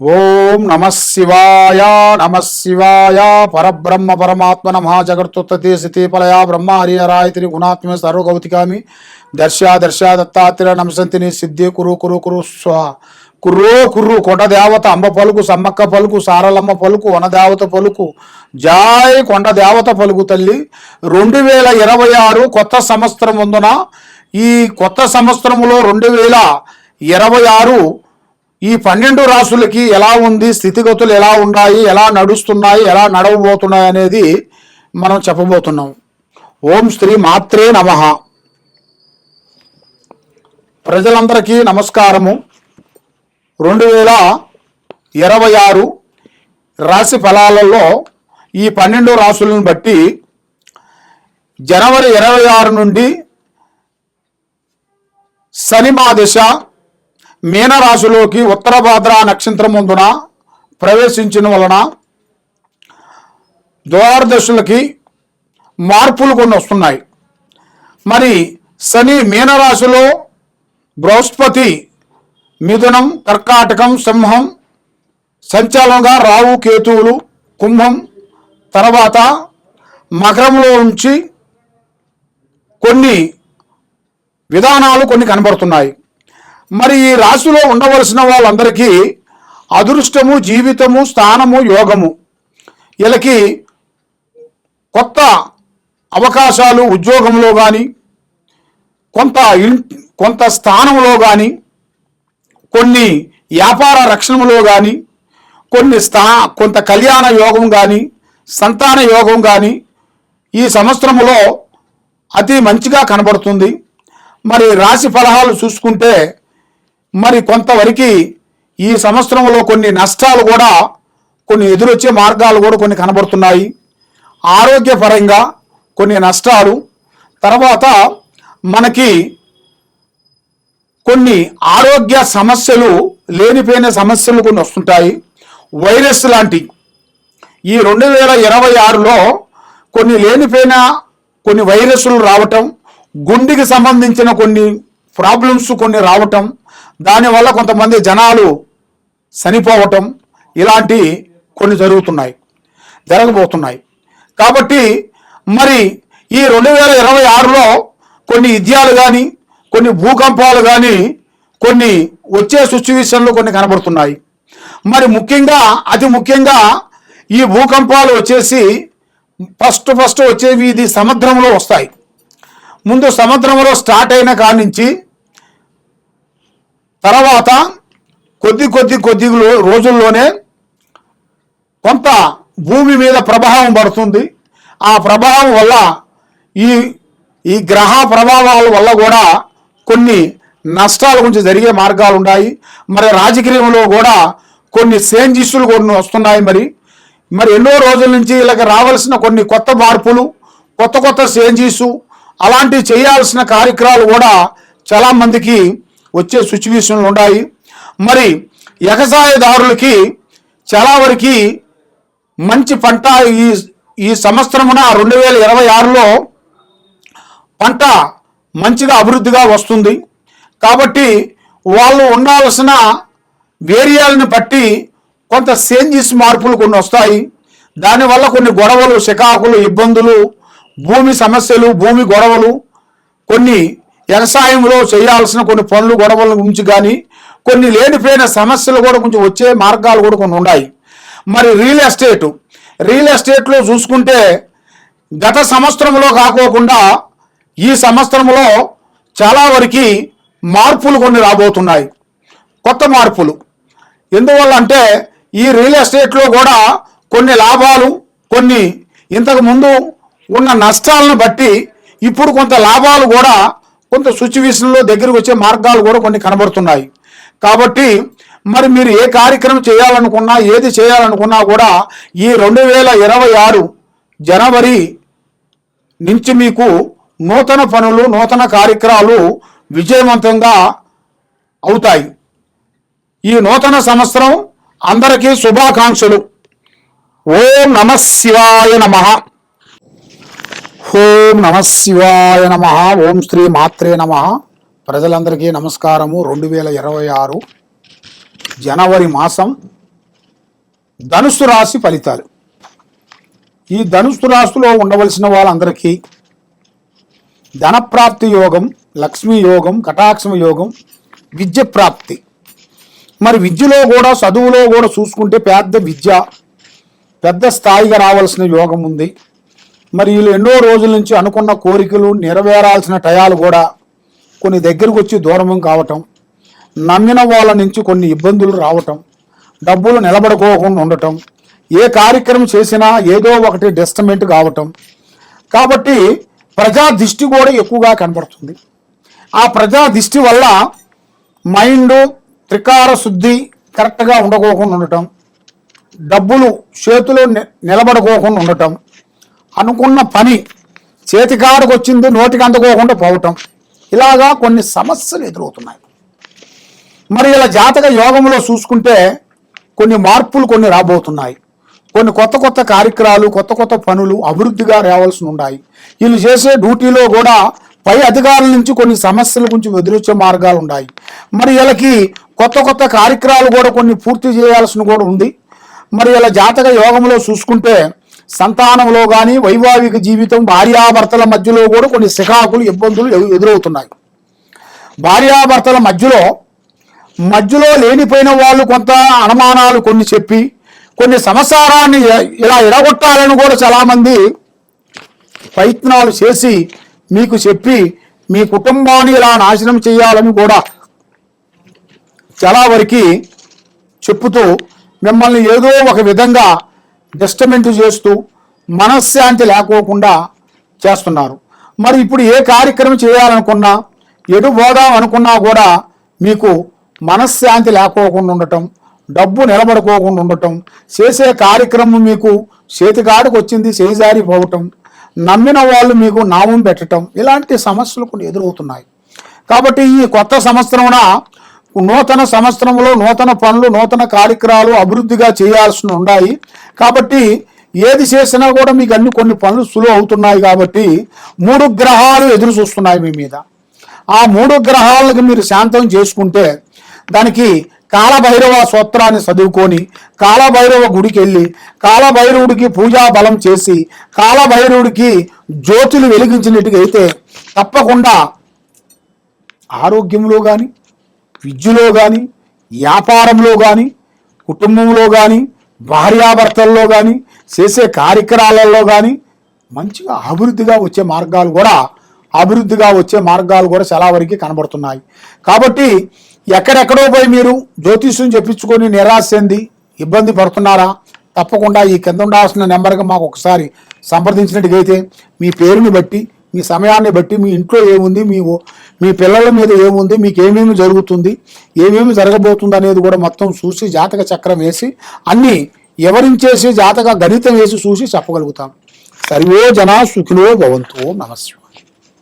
ఓం నమః శివాయ నమః శివాయ పరబ్రహ్మ పరమాత్మ నమః జగత్తుత్పత్తి స్థితి ప్రళయ బ్రహ్మ హరిహరాయతిని గుణాత్మే సర్వగౌతికామి దర్శ దత్తాత్రేయ నమసంతిని సిద్ధి కురు కురు కురు స్వాహ కుర్రో కుర్రు కొండ దేవత అంబ పలుకు సమ్మక్క పలుకు సారలమ్మ పలుకు వనదేవత పలుకు జాయ్ కొండ దేవత పలుకు తల్లి 2026 కొత్త సంవత్సరం ఉందున ఈ కొత్త సంవత్సరంలో 2026 ఈ 12 రాసులకి ఎలా ఉంది, స్థితిగతులు ఎలా ఉన్నాయి, ఎలా నడుస్తున్నాయి, ఎలా నడవబోతున్నాయి అనేది మనం చెప్పబోతున్నాం. ఓం శ్రీ మాత్రే నమః. ప్రజలందరికీ నమస్కారము. 2026 రాశి ఫలాలలో ఈ 12 రాశులను బట్టి జనవరి 26 నుండి శని మహాదశ మీనరాశిలోకి ఉత్తరభాద్ర నక్షత్రం ముందున ప్రవేశించిన వలన ద్వాదశులకి మార్పులు కొన్ని వస్తున్నాయి. మరి శని మీనరాశిలో, బృహస్పతి మిథునం, కర్కాటకం, సింహం సంచాలనంగా, రాహు కేతువులు కుంభం, తర్వాత మకరంలో ఉంచి కొన్ని విధానాలు కొన్ని కనబడుతున్నాయి. మరి ఈ రాశిలో ఉండవలసిన వాళ్ళందరికీ అదృష్టము, జీవితము, స్థానము, యోగము, వీళ్ళకి కొత్త అవకాశాలు ఉద్యోగంలో కానీ, కొంత స్థానంలో కానీ, కొన్ని వ్యాపార రక్షణలో కానీ, కొంత కళ్యాణ యోగం కానీ, సంతాన యోగం కానీ ఈ సంవత్సరంలో అతి మంచిగా కనబడుతుంది. మరి రాశి ఫలాలు చూసుకుంటే మరి కొంతవరకు ఈ సంవత్సరంలో కొన్ని నష్టాలు కూడా, కొన్ని ఎదురొచ్చే మార్గాలు కూడా కొన్ని కనబడుతున్నాయి. ఆరోగ్యపరంగా కొన్ని నష్టాలు, తర్వాత మనకి కొన్ని ఆరోగ్య సమస్యలు, లేనిపోయిన సమస్యలు కొన్ని వస్తుంటాయి. వైరస్ లాంటి ఈ 2026లో కొన్ని లేనిపోయిన కొన్ని వైరస్లు రావటం, గుండెకి సంబంధించిన కొన్ని ప్రాబ్లమ్స్ కొన్ని రావటం, దానివల్ల కొంతమంది జనాలు చనిపోవటం, ఇలాంటి కొన్ని జరగబోతున్నాయి. కాబట్టి మరి ఈ 2026లో కొన్ని యుద్ధాలు కానీ, కొన్ని భూకంపాలు కానీ, కొన్ని వచ్చే సిచ్యువేషన్లు కొన్ని కనబడుతున్నాయి. మరి అతి ముఖ్యంగా ఈ భూకంపాలు వచ్చేసి ఫస్ట్ వచ్చేవి ఇది సముద్రంలో వస్తాయి. ముందు సముద్రంలో స్టార్ట్ అయిన కాడి నుంచి తర్వాత కొద్ది రోజుల్లోనే కొంత భూమి మీద ప్రభావం పడుతుంది. ఆ ప్రభావం వల్ల ఈ గ్రహ ప్రభావాల వల్ల కూడా కొన్ని నష్టాల గురించి జరిగే మార్గాలు ఉన్నాయి. మరి రాజకీయంలో కూడా కొన్ని చేంజెస్లు కొన్ని వస్తున్నాయి. మరి ఎన్నో రోజుల నుంచి వీళ్ళకి రావాల్సిన కొన్ని కొత్త మార్పులు, కొత్త చేంజెస్, అలాంటివి చేయాల్సిన కార్యక్రమాలు కూడా చాలామందికి వచ్చే సిచ్యువేషన్లు ఉన్నాయి. మరి వ్యవసాయదారులకి చాలా వరకు మంచి పంట ఈ సంవత్సరమున 2026లో పంట మంచిగా అభివృద్ధిగా వస్తుంది. కాబట్టి వాళ్ళు ఉండాల్సిన వేరియాలను బట్టి కొంత చేంజెస్, మార్పులు కొన్ని వస్తాయి. దానివల్ల కొన్ని గొడవలు, చికాకులు, ఇబ్బందులు, భూమి సమస్యలు, భూమి గొడవలు, కొన్ని వ్యవసాయంలో చేయాల్సిన కొన్ని పనులు గొడవల గురించి కానీ, కొన్ని లేనిపోయిన సమస్యలు కూడా కొంచెం వచ్చే మార్గాలు కూడా కొన్ని ఉన్నాయి. మరి రియల్ ఎస్టేట్లో చూసుకుంటే గత సంవత్సరంలో కాకోకుండా ఈ సంవత్సరంలో చాలా వరకు మార్పులు కొన్ని రాబోతున్నాయి, కొత్త మార్పులు. ఎందువల్ల అంటే ఈ రియల్ ఎస్టేట్లో కూడా కొన్ని లాభాలు, కొన్ని ఇంతకు ముందు ఉన్న నష్టాలను బట్టి ఇప్పుడు కొంత లాభాలు కూడా కొంత సిచ్యువేషన్లో దగ్గరికి వచ్చే మార్గాలు కూడా కొన్ని కనబడుతున్నాయి. కాబట్టి మరి మీరు ఏ కార్యక్రమం చేయాలనుకున్నా, ఏది చేయాలనుకున్నా కూడా ఈ 2026 జనవరి నుంచి మీకు నూతన పనులు, నూతన కార్యక్రమాలు విజయవంతంగా అవుతాయి. ఈ నూతన సంవత్సరం అందరికీ శుభాకాంక్షలు. ఓం నమః శివాయ నమః. ఓం నమః శివాయ నమః. ఓం శ్రీ మాత్రే నమః. ప్రజలందరికీ నమస్కారము. 2026 జనవరి మాసం ధనుస్సు రాశి ఫలితాలు. ఈ ధనుస్సు రాశిలో ఉండవలసిన వాళ్ళందరికీ ధనప్రాప్తి యోగం, లక్ష్మీ యోగం, కటాక్షమ యోగం, విద్య ప్రాప్తి. మరి విద్యలో కూడా చదువులో కూడా చూసుకుంటే పెద్ద స్థాయిగా రావాల్సిన యోగం ఉంది. మరి వీళ్ళు ఎన్నో రోజుల నుంచి అనుకున్న కోరికలు నెరవేరాల్సిన టయాలు కూడా కొన్ని దగ్గరకు వచ్చి దూరం కావటం, నమ్మిన వాళ్ళ నుంచి కొన్ని ఇబ్బందులు రావటం, డబ్బులు నిలబడుకోకుండా ఉండటం, ఏ కార్యక్రమం చేసినా ఏదో ఒకటి డిస్టర్బెంట్ కావటం. కాబట్టి ప్రజా దృష్టి కూడా ఎక్కువగా కనబడుతుంది. ఆ ప్రజా దృష్టి వల్ల మైండ్ త్రికార శుద్ధి కరెక్ట్గా ఉండకోకుండా ఉండటం, డబ్బులు చేతిలో నిలబడుకోకుండా ఉండటం, అనుకున్న పని చేతికాడకు వచ్చింది నోటికి అందుకోకుండా పోవటం, ఇలాగా కొన్ని సమస్యలు ఎదురవుతున్నాయి. మరి ఇలా జాతక యోగంలో చూసుకుంటే కొన్ని మార్పులు కొన్ని రాబోతున్నాయి. కొన్ని కొత్త కార్యక్రమాలు, కొత్త పనులు అభివృద్ధిగా రావాల్సి ఉన్నాయి. వీళ్ళు చేసే డ్యూటీలో కూడా పై అధికారుల నుంచి కొన్ని సమస్యల గురించి ఎదురొచ్చే మార్గాలు ఉన్నాయి. మరి వీళ్ళకి కొత్త కార్యక్రమాలు కూడా కొన్ని పూర్తి చేయాల్సిన కూడా ఉంది. మరి ఇలా జాతక యోగంలో చూసుకుంటే సంతానంలో కానీ వైవాహిక జీవితం, భార్యాభర్తల మధ్యలో కూడా కొన్ని సికాకులు, ఇబ్బందులు ఎదురవుతున్నాయి. భార్యాభర్తల మధ్యలో లేనిపోయిన వాళ్ళు కొంత అనుమానాలు కొన్ని చెప్పి కొన్ని సంసారాన్ని ఇలా ఎడగొట్టాలని కూడా చాలామంది ప్రయత్నాలు చేసి మీకు చెప్పి మీ కుటుంబాన్ని ఇలా నాశనం చేయాలని కూడా చాలా వరకు చెప్పుతూ మిమ్మల్ని ఏదో ఒక విధంగా డిస్టర్బెంట్ చేస్తూ మనశ్శాంతి లేకోకుండా చేస్తున్నారు. మరి ఇప్పుడు ఏ కార్యక్రమం చేయాలనుకున్నా, ఎటు పోదాం అనుకున్నా కూడా మీకు మనశ్శాంతి లేకోకుండా ఉండటం, డబ్బు నిలబడుకోకుండా ఉండటం, చేసే కార్యక్రమం మీకు చేతికాడికి వచ్చింది చేజారిపోవటం, నమ్మిన వాళ్ళు మీకు నామం పెట్టడం, ఇలాంటి సమస్యలు కొన్ని ఎదురవుతున్నాయి. కాబట్టి ఈ కొత్త సంవత్సరమున నూతన సంవత్సరంలో నూతన పనులు, నూతన కార్యక్రమాలు అభివృద్ధిగా చేయాల్సి ఉన్నాయి. కాబట్టి ఏది చేసినా కూడా మీకు కొన్ని పనులు సులువు అవుతున్నాయి. కాబట్టి 3 గ్రహాలు ఎదురు చూస్తున్నాయి మీ మీద. ఆ 3 గ్రహాలకు మీరు శాంతం చేసుకుంటే, దానికి కాలభైరవ స్తోత్రాన్ని చదువుకొని కాలభైరవ గుడికి వెళ్ళి కాలభైరవుడికి పూజా బలం చేసి కాలభైరవుడికి జ్యోతులు వెలిగించినట్టుగా అయితే తప్పకుండా ఆరోగ్యంలో కానీ, విద్యలో కానీ, వ్యాపారంలో కానీ, కుటుంబంలో కానీ, భార్యాభర్తల్లో కానీ, చేసే కార్యక్రమాలలో కానీ మంచిగా అభివృద్ధిగా వచ్చే మార్గాలు కూడా చాలా వరకు కనబడుతున్నాయి. కాబట్టి ఎక్కడెక్కడో పోయి మీరు జ్యోతిష్యం చెప్పించుకొని నిరాశ చెంది ఇబ్బంది పడుతున్నారా? తప్పకుండా ఈ కింద ఉండాల్సిన నెంబర్గా మాకు ఒకసారి సంప్రదించినట్టుగైతే మీ పేరుని బట్టి, మీ సమయాన్ని బట్టి, మీ ఇంట్లో ఏముంది, మీ పిల్లల మీద ఏముంది, మీకు ఏమేమి జరుగుతుంది, ఏమేమి జరగబోతుంది అనేది కూడా మొత్తం చూసి జాతక చక్రం వేసి అన్నీ వివరించేసి జాతక గణితం వేసి చూసి చెప్పగలుగుతాం. సర్వే జనా సుఖినో భవంతు. నమస్కారం.